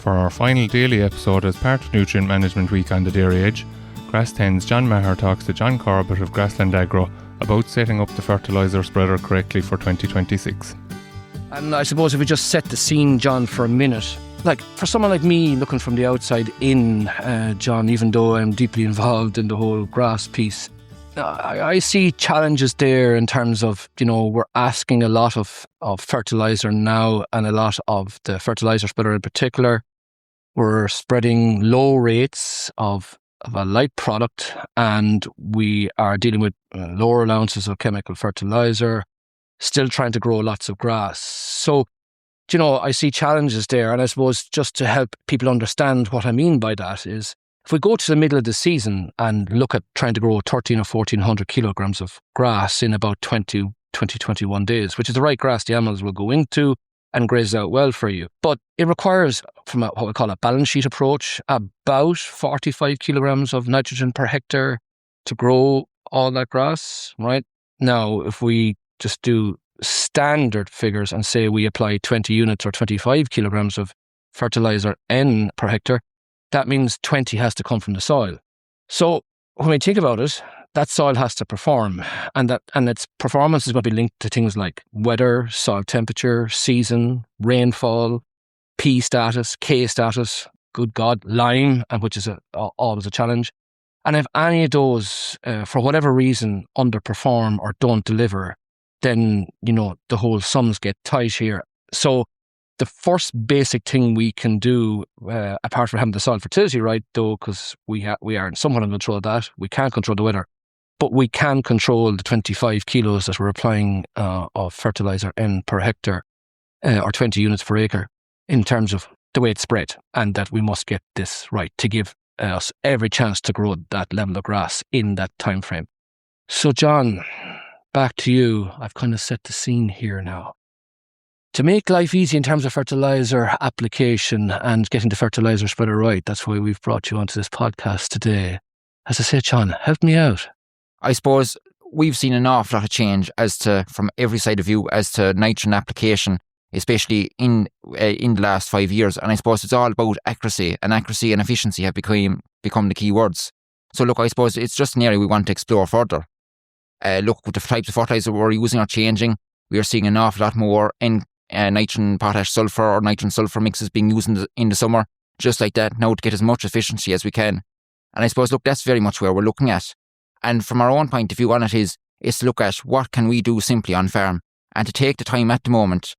For our final daily episode as part of Nutrient Management Week on the Dairy Edge, Grass 10's John Maher talks to John Corbett of Grassland Agro about setting up the fertiliser spreader correctly for 2026. And I suppose if we just set the scene, John, for a minute, like for someone like me looking from the outside in, John, even though I'm deeply involved in the whole grass piece, I see challenges there in terms of, we're asking a lot of fertiliser now, and a lot of the fertiliser spreader in particular. We're spreading low rates of a light product, and we are dealing with lower allowances of chemical fertiliser, still trying to grow lots of grass. So, I see challenges there, and I suppose just to help people understand what I mean by that is, if we go to the middle of the season and look at trying to grow 1,300 or 1,400 kilograms of grass in about 21 days, which is the right grass the animals will go into and graze out well for you. But it requires, from what we call a balance sheet approach, about 45 kilograms of nitrogen per hectare to grow all that grass, right? Now, if we just do standard figures and say we apply 20 units or 25 kilograms of fertiliser N per hectare, that means 20 has to come from the soil. So when we think about it, that soil has to perform, and its performance is going to be linked to things like weather, soil temperature, season, rainfall, P status, K status, good God, lime, and which is always a challenge. And if any of those, for whatever reason, underperform or don't deliver, then, the whole sums get tight here. So the first basic thing we can do, apart from having the soil fertility right, though, because we are somewhat in control of that, we can't control the weather, but we can control the 25 kilos that we're applying of fertiliser N per hectare, or 20 units per acre, in terms of the way it's spread, and that we must get this right to give us every chance to grow that level of grass in that time frame. So, John, back to you. I've kind of set the scene here now. To make life easy in terms of fertiliser application and getting the fertiliser spreader right, that's why we've brought you onto this podcast today. As I said, John, help me out. I suppose we've seen an awful lot of change from every side of view as to nitrogen application, especially in the last 5 years. And I suppose it's all about accuracy and efficiency have become the key words. So look, I suppose it's just an area we want to explore further. Look, with the types of fertiliser we're using are changing. We are seeing an awful lot more nitrogen, potash, sulphur or nitrogen sulphur mixes being used in the summer, just like that now, to get as much efficiency as we can. And I suppose, look, that's very much where we're looking at. And from our own point of view on it is to look at what can we do simply on farm, and to take the time at the moment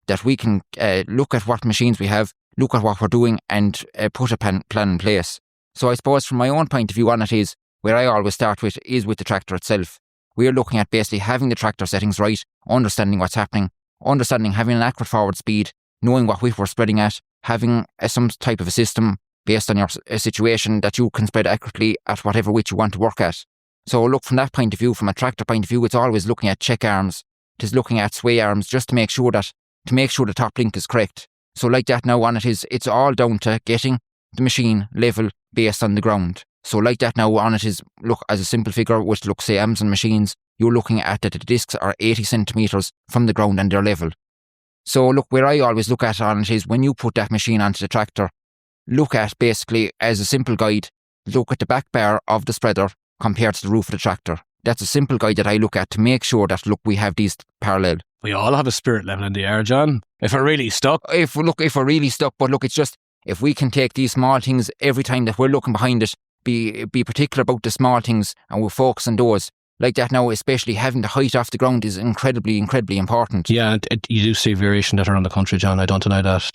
that we can look at what machines we have, look at what we're doing, and put a plan in place. So I suppose from my own point of view on it is, where I always start with is with the tractor itself. We're looking at basically having the tractor settings right, understanding what's happening, having an accurate forward speed, knowing what width we're spreading at, having some type of a system based on your situation that you can spread accurately at whatever width you want to work at. So look, from that point of view, from a tractor point of view, it's always looking at check arms. It is looking at sway arms just to make sure the top link is correct. So like that now on it's all down to getting the machine level based on the ground. So like that now on it is, look, as a simple figure with, look, say Amazon machines, you're looking at that the discs are 80 centimetres from the ground and they're level. So look, where I always look at on it is, when you put that machine onto the tractor, look at basically, as a simple guide, look at the back bar of the spreader compared to the roof of the tractor. That's a simple guide that I look at to make sure that, look, we have these parallel. We all have a spirit level in the air, John. If we're really stuck. If we're really stuck, but look, it's just, if we can take these small things every time that we're looking behind it, be particular about the small things, and we'll focus on those. Like that now, especially having the height off the ground is incredibly, incredibly important. Yeah, you do see variation that around the country, John. I don't deny that,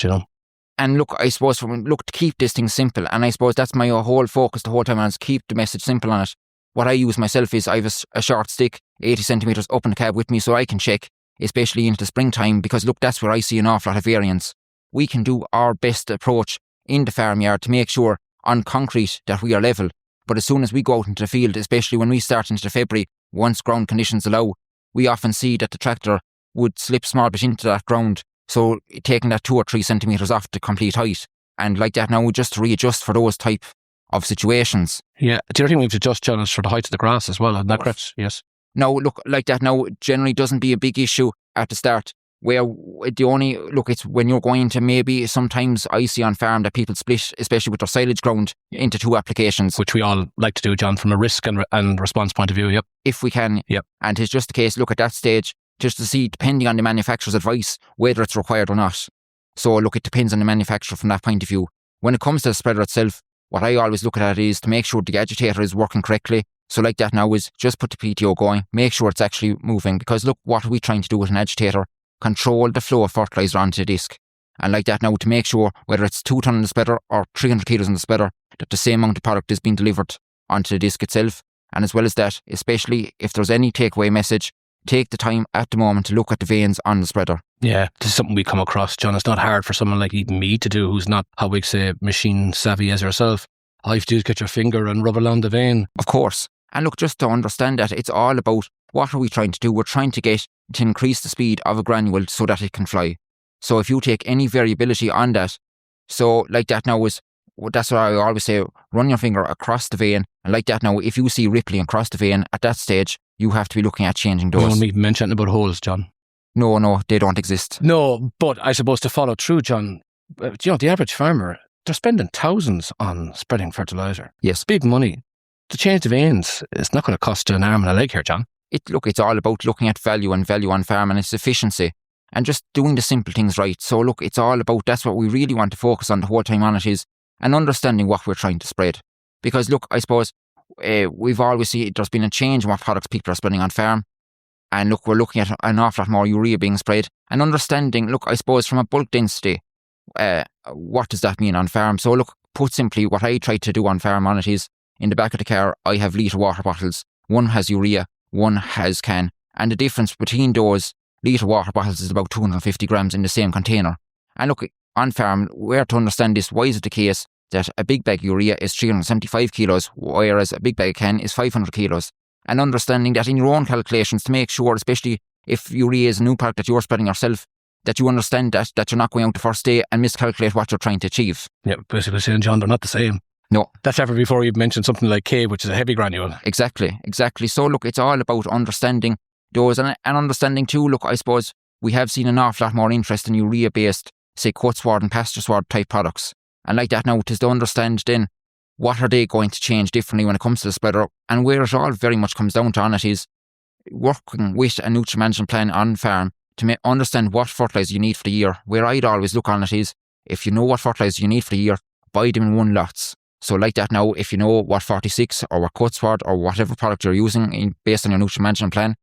And look, I suppose, to keep this thing simple, and I suppose that's my whole focus the whole time, is keep the message simple on it. What I use myself is, I have a short stick, 80 centimetres up in the cab with me, so I can check, especially into the springtime, because look, that's where I see an awful lot of variance. We can do our best approach in the farmyard to make sure on concrete that we are level. But as soon as we go out into the field, especially when we start into February, once ground conditions allow, we often see that the tractor would slip small bit into that ground. So taking that 2 or 3 centimetres off the complete height. And like that now, we just readjust for those type of situations. Yeah. The other thing we have to adjust, John, is for the height of the grass as well. Isn't that correct? Yes. Now, look, like that now, generally doesn't be a big issue at the start. where it's when you're going to, maybe sometimes I see on farm that people split, especially with their silage ground, into 2 applications. Which we all like to do, John, from a risk and response point of view, yep. If we can. Yep. And it's just the case, look at that stage, just to see, depending on the manufacturer's advice, whether it's required or not. So look, it depends on the manufacturer from that point of view. When it comes to the spreader itself, what I always look at is to make sure the agitator is working correctly. So like that now is just put the PTO going, make sure it's actually moving, because look, what are we trying to do with an agitator? Control the flow of fertiliser onto the disc. And like that now, to make sure whether it's 2 tonnes in the spreader or 300 kilos in the spreader, that the same amount of product is being delivered onto the disc itself. And as well as that, especially if there's any takeaway message, take the time at the moment to look at the veins on the spreader. Yeah, this is something we come across, John. It's not hard for someone like even me to do, who's not, how we say, machine savvy as yourself. All you have to do is get your finger and rub along the vein. Of course. And look, just to understand that, it's all about what are we trying to do? We're trying to increase the speed of a granule so that it can fly. So if you take any variability on that, so like that now that's what I always say, run your finger across the vein. And like that now, if you see rippling across the vein, at that stage, you have to be looking at changing those. We won't even mention about holes, John. No, they don't exist. No, but I suppose to follow through, John, the average farmer, they're spending thousands on spreading fertiliser. Yes. Big money. To change the veins, it's not going to cost an arm and a leg here, John. It's all about looking at value on farm and its efficiency and just doing the simple things right. So look, it's all about, that's what we really want to focus on the whole time on it is, and understanding what we're trying to spread. Because look, I suppose we've always seen there's been a change in what products people are spreading on farm. And look, we're looking at an awful lot more urea being spread and understanding, look, I suppose from a bulk density, what does that mean on farm? So look, put simply, what I try to do on farm on it is, in the back of the car, I have litre water bottles. One has urea, one has can. And the difference between those litre water bottles is about 250 grams in the same container. And look, on farm, we're to understand this. Why is it the case that a big bag urea is 375 kilos, whereas a big bag can is 500 kilos? And understanding that in your own calculations to make sure, especially if urea is a new product that you're spreading yourself, that you understand that you're not going out the first day and miscalculate what you're trying to achieve. Yeah, basically saying, John, they're not the same. No. That's ever before you've mentioned something like K, which is a heavy granule. Exactly. So look, it's all about understanding those and understanding too, look, I suppose we have seen an awful lot more interest in urea-based, say, cut sward and pasture sward type products. And like that now, it is to understand then what are they going to change differently when it comes to the spreader. And where it all very much comes down to on it is working with a nutrient management plan on farm to understand what fertiliser you need for the year. Where I'd always look on it is, if you know what fertiliser you need for the year, buy them in one lots. So like that now, if you know what 46 or what cut sward or whatever product you're using based on your nutrient management plan,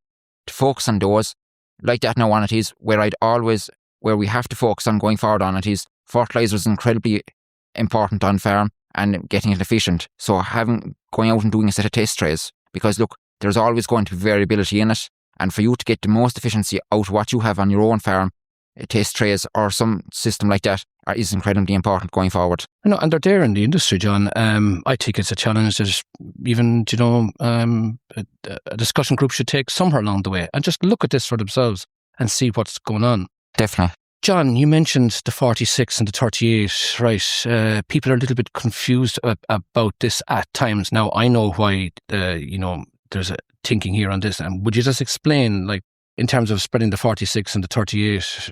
to focus on those. Like that now on it is, where we have to focus on going forward on it is, fertiliser is incredibly important on farm and getting it efficient. So going out and doing a set of test trays, because look, there's always going to be variability in it. And for you to get the most efficiency out of what you have on your own farm, test trays or some system like that is incredibly important going forward. No, and they're there in the industry, John. I think it's a challenge that even, a discussion group should take somewhere along the way and just look at this for themselves and see what's going on. Definitely. John, you mentioned the 46 and the 38, right? People are a little bit confused about this at times. Now, I know why, there's a thinking here on this. And would you just explain, like, in terms of spreading the 46 and the 38,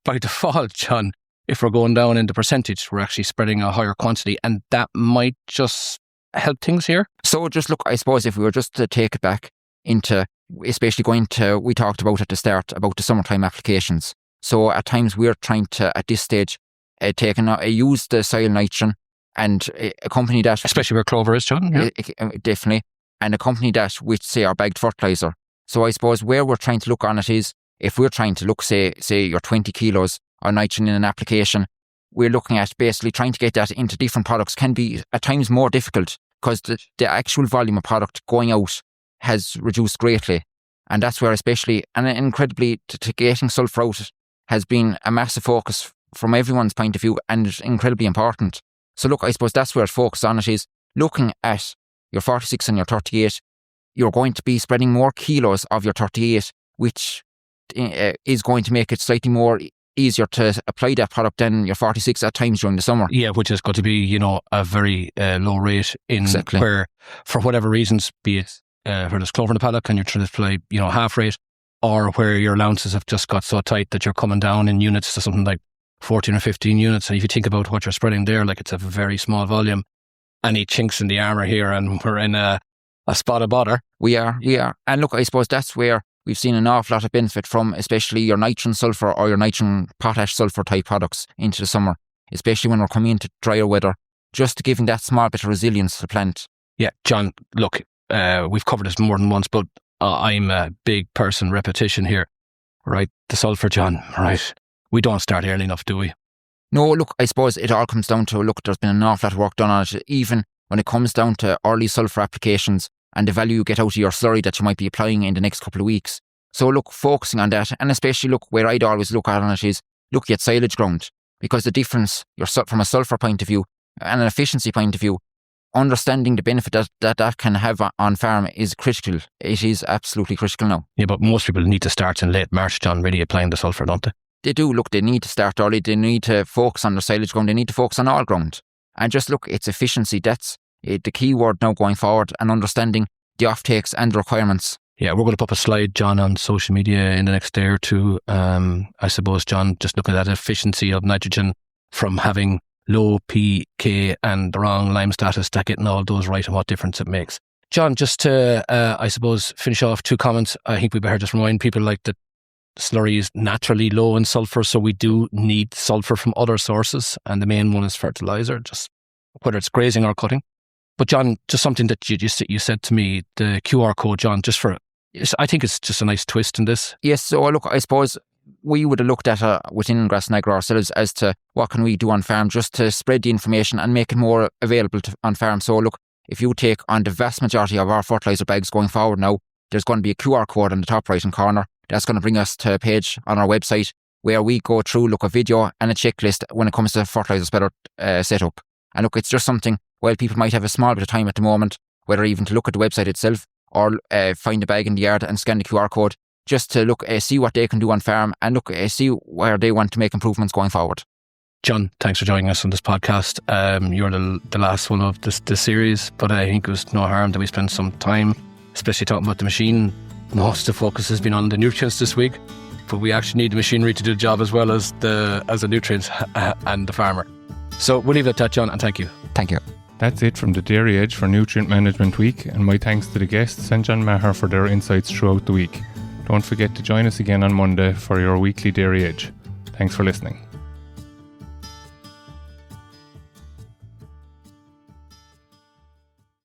by default, John, if we're going down in the percentage, we're actually spreading a higher quantity, and that might just help things here? So just look, I suppose if we were just to take it back into, especially we talked about at the start, about the summertime applications. So at times we're trying to, at this stage, use the soil nitrogen and accompany that. Especially where clover is, John. Yeah. Definitely. And accompany that with, say, our bagged fertiliser. So I suppose where we're trying to look on it is, if we're trying to look, say your 20 kilos of nitrogen in an application, we're looking at basically trying to get that into different products can be at times more difficult because the actual volume of product going out has reduced greatly. And that's where especially, and incredibly, to getting sulphur out has been a massive focus from everyone's point of view and incredibly important. So look, I suppose that's where focus on it is, looking at your 46 and your 38, you're going to be spreading more kilos of your 38, which is going to make it slightly more easier to apply that product than your 46 at times during the summer. Yeah, which is going to be, a very low rate in where, for whatever reasons, be it where there's clover in the paddock and you're trying to apply, half rate, or where your allowances have just got so tight that you're coming down in units to something like 14 or 15 units. And if you think about what you're spreading there, like it's a very small volume. Any chinks in the armour here, and we're in a spot of bother. We are. And look, I suppose that's where we've seen an awful lot of benefit from, especially your nitrogen sulphur or your nitrogen potash sulphur type products into the summer, especially when we're coming into drier weather, just giving that small bit of resilience to the plant. Yeah, John, look, we've covered this more than once, but I'm a big person repetition here, right? The sulphur, John, right? We don't start early enough, do we? No, look, I suppose it all comes down to, look, there's been an awful lot of work done on it, even when it comes down to early sulphur applications and the value you get out of your slurry that you might be applying in the next couple of weeks. So look, focusing on that, and especially look, where I'd always look at it is, look at silage ground, because the difference, from a sulphur point of view and an efficiency point of view, understanding the benefit that can have on farm is critical. It is absolutely critical now. Yeah, but most people need to start in late March, John, really applying the sulphur, don't they? They do. Look, they need to start early. They need to focus on their silage ground. They need to focus on all ground. And just look, it's efficiency. That's the key word now going forward, and understanding the offtakes and the requirements. Yeah, we're going to put up a slide, John, on social media in the next day or two. I suppose, John, just looking at that efficiency of nitrogen from having low pK and the wrong lime status to getting all those right and what difference it makes. John, just to, I suppose, finish off 2 comments. I think we better just remind people like that slurry is naturally low in sulphur, so we do need sulphur from other sources, and the main one is fertiliser, just whether it's grazing or cutting. But John, just something that you said to me, the QR code, John, I think it's just a nice twist in this. Yes, so look, I suppose we would have looked at within Grassland Agro ourselves as to what can we do on farm just to spread the information and make it more available on farm. So look, if you take on the vast majority of our fertiliser bags going forward now, there's going to be a QR code on the top right hand corner. That's going to bring us to a page on our website where we go through, look, a video and a checklist when it comes to fertiliser spreader setup. And look, it's just something, while people might have a small bit of time at the moment, whether even to look at the website itself or find a bag in the yard and scan the QR code, just to look, see what they can do on farm and look, see where they want to make improvements going forward. John, thanks for joining us on this podcast. You're the last one of this series, but I think it was no harm that we spent some time, especially talking about the machine. Most of the focus has been on the nutrients this week, but we actually need the machinery to do the job as well as the nutrients and the farmer. So we'll leave it at that, John, and thank you. Thank you. That's it from the Dairy Edge for Nutrient Management Week, and my thanks to the guests and John Maher for their insights throughout the week. Don't forget to join us again on Monday for your weekly Dairy Edge. Thanks for listening.